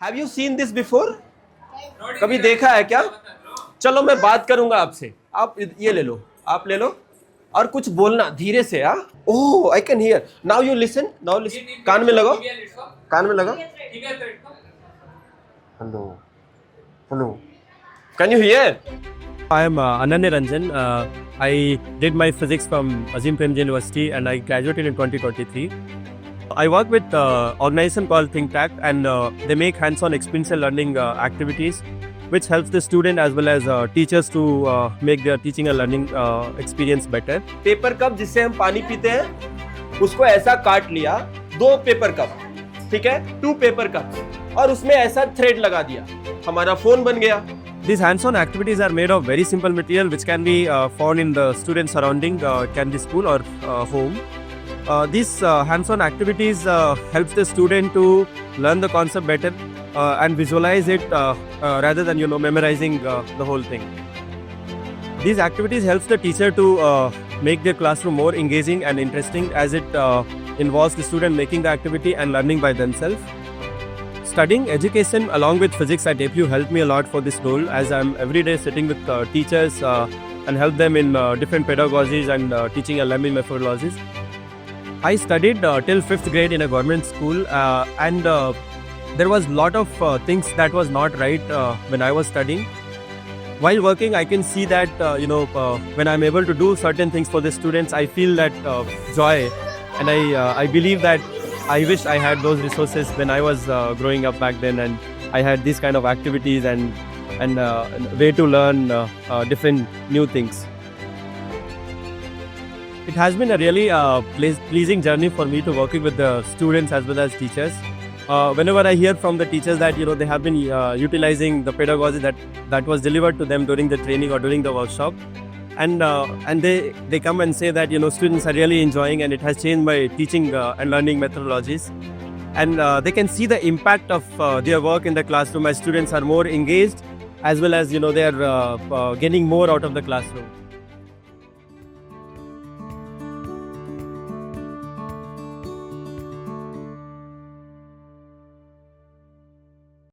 Have you seen this before? कभी देखा है क्या? चलो मैं बात करूंगा आपसे, आप ये ले लो, आप ले लो और कुछ बोलना धीरे से। हाँ, oh I can hear now, you listen, now listen, कान में लगाओ, कान में लगाओ। Hello hello, can you hear? I am Anany Ranjan. I did my physics from Azim Premji University and I graduated in 2023. I work with an organization called ThinkTac and they make hands-on experiential learning activities which helps the student as well as teachers to make their teaching and learning experience better. Paper cup जिससे हम पानी पीते हैं उसको ऐसा काट लिया, 2 paper cup, ठीक है, 2 पेपर कप, और उसमें ऐसा थ्रेड लगा दिया, हमारा फोन बन गया। These hands-on activities are made of very simple material which can be found in the student surrounding, can be school or home. These hands-on activities helps the student to learn the concept better and visualize it rather than memorizing the whole thing. These activities helps the teacher to make their classroom more engaging and interesting as it involves the student making the activity and learning by themselves. Studying education along with physics at APU helped me a lot for this role as I'm every day sitting with teachers and help them in different pedagogies and teaching and learning methodologies. I studied till 5th grade in a government school and there was a lot of things that was not right when I was studying. While working, I can see that when I'm able to do certain things for the students, I feel that joy, and I believe that I wish I had those resources when I was growing up back then, and I had these kind of activities and way to learn different new things. It has been a really pleasing journey for me to working with the students as well as teachers. Whenever I hear from the teachers that they have been utilizing the pedagogy that was delivered to them during the training or during the workshop, and they come and say that students are really enjoying and it has changed my teaching and learning methodologies, and they can see the impact of their work in the classroom as students are more engaged as well as they are getting more out of the classroom.